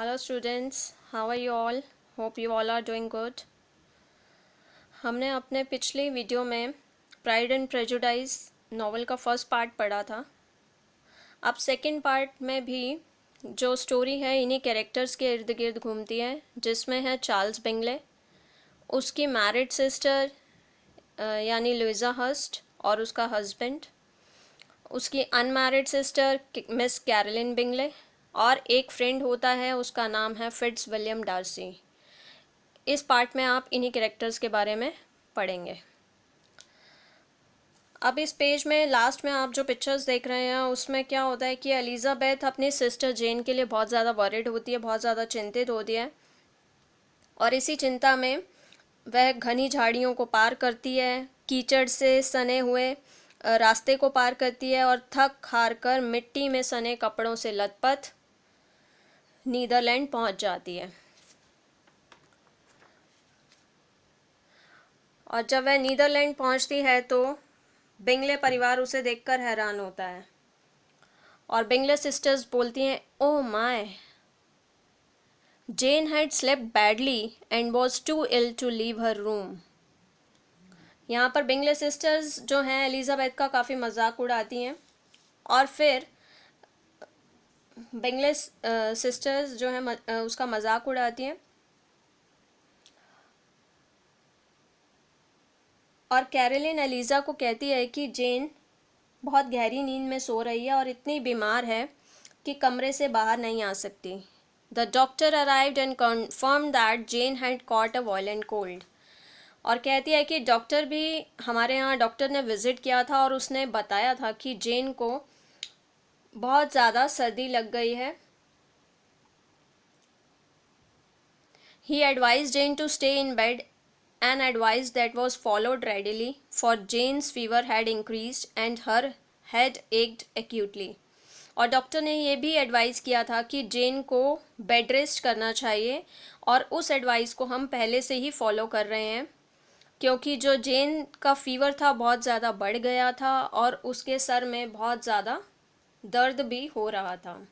Hello students, how are you all? Hope you all are doing good. हमने अपने पिछले video में pride and prejudice novel का first part पढ़ा था. अब सेकंड पार्ट में भी जो स्टोरी है इन्हीं कैरेक्टर्स के इर्द गिर्द घूमती है, जिसमें है चार्ल्स बिंगले, उसकी मैरिड सिस्टर यानी लुइजा हर्स्ट और उसका हस्बैंड, उसकी unmarried sister Miss Caroline Bingley और एक फ्रेंड होता है, उसका नाम है फिट्स विलियम डार्सी. इस पार्ट में आप इन्हीं कैरेक्टर्स के बारे में पढ़ेंगे. अब इस पेज में लास्ट में आप जो पिक्चर्स देख रहे हैं उसमें क्या होता है कि एलिज़ाबेथ अपनी सिस्टर जेन के लिए बहुत ज़्यादा वरिड होती है, बहुत ज़्यादा चिंतित होती है और इसी चिंता में वह घनी झाड़ियों को पार करती है, कीचड़ से सने हुए रास्ते को पार करती है और थक हार कर मिट्टी में सने कपड़ों से लथपथ नीदरलैंड पहुंच जाती है. और जब वह नीदरलैंड पहुंचती है तो बिंगले परिवार उसे देखकर हैरान होता है और बिंगले सिस्टर्स बोलती हैं, oh my, Jane had slept badly and was too ill to leave her room. यहाँ पर बिंगले सिस्टर्स जो हैं एलिज़ाबेथ का काफ़ी मजाक उड़ाती हैं और फिर बिंगले सिस्टर्स जो हैं उसका मजाक उड़ाती हैं और कैरोलिन एलिज़ा को कहती है कि जेन बहुत गहरी नींद में सो रही है और इतनी बीमार है कि कमरे से बाहर नहीं आ सकती. The doctor arrived and confirm that Jane had caught a violent cold. और कहती है कि डॉक्टर भी हमारे यहाँ डॉक्टर ने विज़िट किया था और उसने बताया था कि जेन को बहुत ज़्यादा सर्दी लग गई है. He advise Jane to stay in bed, an advice that was followed readily, for Jane's fever had increased and her head ached acutely. और डॉक्टर ने ये भी एडवाइस किया था कि जेन को बेड रेस्ट करना चाहिए और उस एडवाइस को हम पहले से ही फॉलो कर रहे हैं क्योंकि जो जेन का फीवर था बहुत ज़्यादा बढ़ गया था और उसके सर में बहुत ज़्यादा दर्द भी हो रहा था.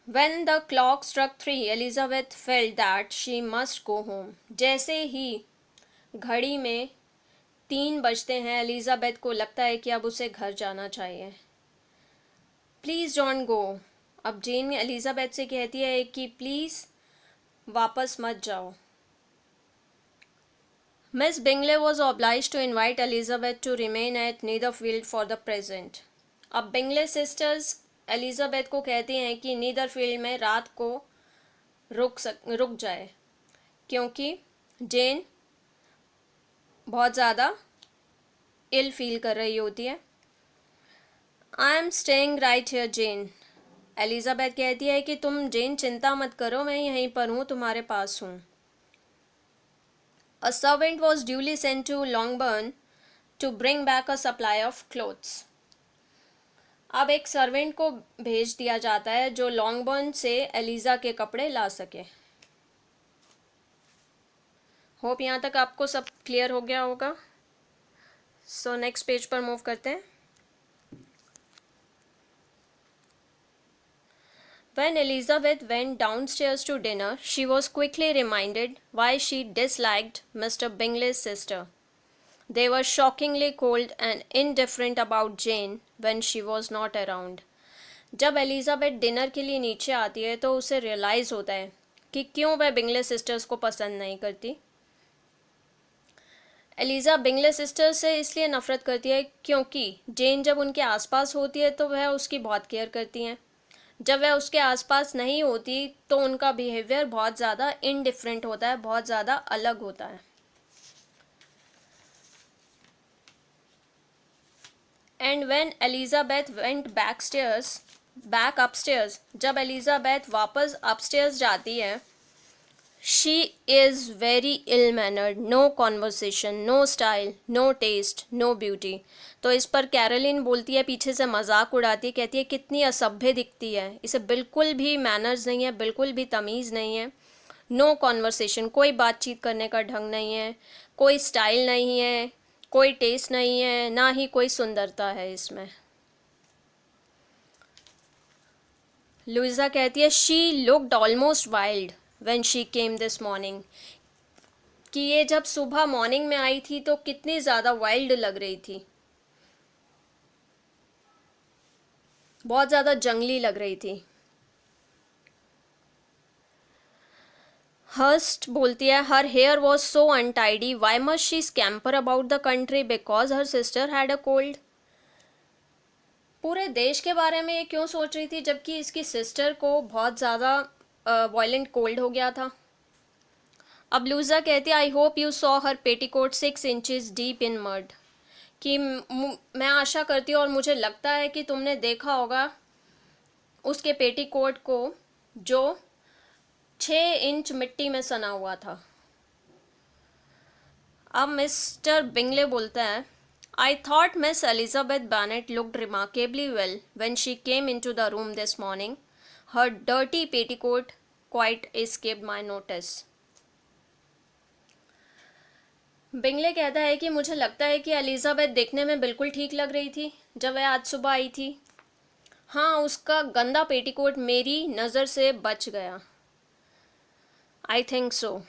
When the clock struck 3, Elizabeth felt that she must go home. जैसे ही घड़ी में 3 बजते हैं एलिज़ाबेथ को लगता है कि अब उसे घर जाना चाहिए. Please don't go. अब जेन एलिज़ाबेथ से कहती है कि प्लीज़ वापस मत जाओ. Miss Bingley was obliged to invite Elizabeth to remain at Netherfield for the present. अब बिंगले सिस्टर्स एलिज़ाबेथ को कहती हैं कि नीदरफील्ड में रात को रुक जाए क्योंकि जेन बहुत ज़्यादा इल फील कर रही होती है. I am staying right here Jane. Elizabeth कहती है कि तुम जेन चिंता मत करो, मैं यहीं पर हूँ, तुम्हारे पास हूँ. A servant was duly sent to Longbourn to bring back a supply of clothes. अब एक सर्वेंट को भेज दिया जाता है जो लॉन्गबर्न से एलिज़ा के कपड़े ला सके. होप यहाँ तक आपको सब क्लियर हो गया होगा. सो नेक्स्ट पेज पर मूव करते हैं. When Elizabeth went downstairs to dinner, she was quickly reminded why she disliked Mr. Bingley's sister. They were shockingly cold and indifferent about Jane when she was not around. जब Elizabeth dinner के लिए नीचे आती है तो उसे realise होता है कि क्यों वह बिंगले सिस्टर्स को पसंद नहीं करती. एलिज़ा बिंगले सिस्टर्स से इसलिए नफ़रत करती है क्योंकि जेन जब उनके आसपास होती है तो वह उसकी बहुत केयर करती हैं. जब वह उसके आसपास नहीं होती तो उनका बिहेवियर बहुत ज़्यादा इनडिफरेंट होता है, बहुत ज़्यादा अलग होता है. And when Elizabeth went back upstairs, जब एलिज़ाबेथ वापस अपस्टेयर्स जाती है, she is very ill mannered, no conversation, no style, no taste, no beauty. तो इस पर कैरोलिन बोलती है, पीछे से मजाक उड़ाती है, कहती है कितनी असभ्य दिखती है, इसे बिल्कुल भी मैनर्स नहीं है, बिल्कुल भी तमीज़ नहीं है. नो कॉन्वर्सेशन, कोई बातचीत करने का ढंग नहीं है, कोई स्टाइल नहीं है, कोई टेस्ट नहीं है, ना ही कोई सुंदरता है इसमें. लुइजा कहती है she looked almost wild when she came this morning, कि ये जब सुबह मॉर्निंग में आई थी तो कितनी ज़्यादा वाइल्ड लग रही थी, बहुत ज़्यादा जंगली लग रही थी। हर्स्ट बोलती है her hair was so untidy, why must she scamper about the country because her sister had a cold. पूरे देश के बारे में ये क्यों सोच रही थी जबकि इसकी सिस्टर को बहुत ज़्यादा वायलेंट कोल्ड हो गया था। अब लुइजा कहती है I hope you saw her petticoat 6 inches deep in mud, कि मैं आशा करती हूँ और मुझे लगता है कि तुमने देखा होगा उसके पेटीकोट को जो 6 इंच मिट्टी में सना हुआ था। अब मिस्टर बिंगले बोलता है I thought Miss Elizabeth Bennet looked remarkably well when she came into the room this morning, her dirty petticoat quite escaped my notice. Bingley कहता है कि मुझे लगता है कि एलिजाबेथ देखने में बिल्कुल ठीक लग रही थी जब वह आज सुबह आई थी। हाँ, उसका गंदा पेटीकोट मेरी नज़र से बच गया। I think so.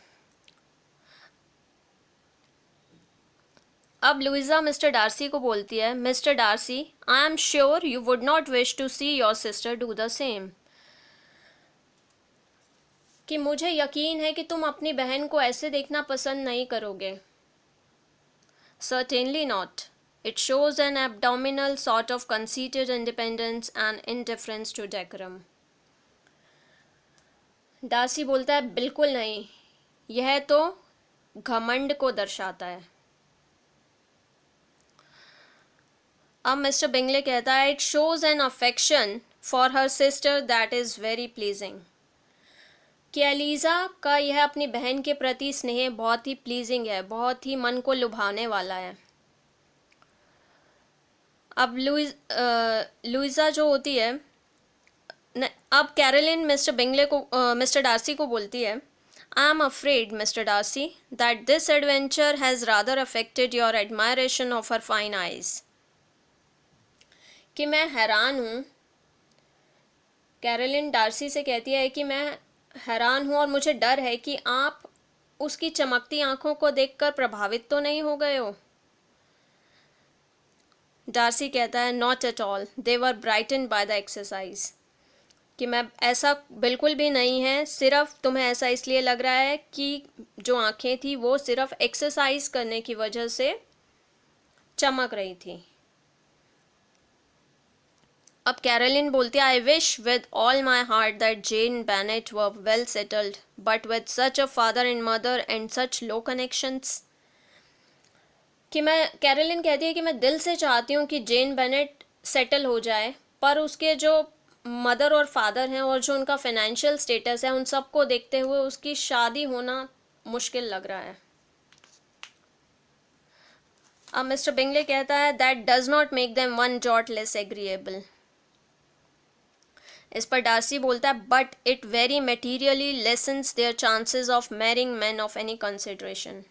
अब लुइजा मिस्टर डार्सी को बोलती है Mr Darcy I am sure you would not wish to see your sister do the same, कि मुझे यकीन है कि तुम अपनी बहन को ऐसे देखना पसंद नहीं करोगे। Certainly not. It shows an abdominal sort of conceited independence and indifference to decorum. Darcy बोलता है बिल्कुल नहीं, यह तो घमंड को दर्शाता है। अब मिस्टर बिंगले कहता है it shows N affection for her sister that is very pleasing, कि एलिज़ा का यह अपनी बहन के प्रति स्नेह बहुत ही प्लीजिंग है, बहुत ही मन को लुभाने वाला है। अब लुइजा जो होती है अब कैरोलिन मिस्टर बिंगले को मिस्टर डार्सी को बोलती है I am afraid Mr Darcy that this adventure has rather affected your admiration of her fine eyes, कि मैं हैरान हूँ। कैरोलिन डार्सी से कहती है कि मैं हैरान हूँ और मुझे डर है कि आप उसकी चमकती आंखों को देखकर प्रभावित तो नहीं हो गए हो। डार्सी कहता है not at all, they were brightened by the exercise, कि मैं ऐसा बिल्कुल भी नहीं है, सिर्फ तुम्हें ऐसा इसलिए लग रहा है कि जो आंखें थी वो सिर्फ एक्सरसाइज करने की वजह से चमक रही थी। अब कैरोलिन बोलती है I wish with all my heart that Jane Bennet were well settled, but with such a father and mother and such low connections, कि मैं कैरोलिन कहती है कि मैं दिल से चाहती हूँ कि जेन बेनेट सेटल हो जाए, पर उसके जो मदर और फादर हैं और जो उनका फाइनेंशियल स्टेटस है उन सबको देखते हुए उसकी शादी होना मुश्किल लग रहा है। अब मिस्टर बिंगले कहता है that does not make them one jot less agreeable. इस पर डार्सी बोलता है but it very materially lessens their chances of marrying man of any consideration.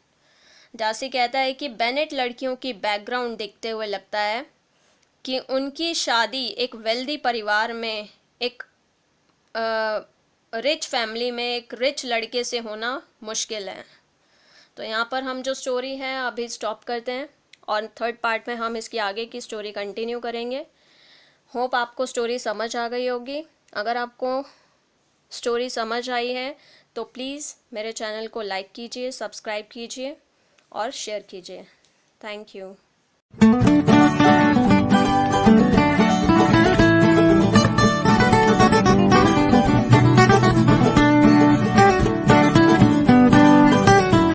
Darcy कहता है कि बेनेट लड़कियों की बैकग्राउंड देखते हुए लगता है कि उनकी शादी एक वेल्दी परिवार में, एक रिच फैमिली में एक रिच लड़के से होना मुश्किल है। तो यहाँ पर हम जो स्टोरी है अभी स्टॉप करते हैं और थर्ड पार्ट में हम इसकी आगे की स्टोरी कंटिन्यू करेंगे। होप आपको स्टोरी समझ आ गई होगी। अगर आपको स्टोरी समझ आई है तो प्लीज़ मेरे चैनल को लाइक कीजिए, सब्सक्राइब कीजिए और शेयर कीजिए। Thank you.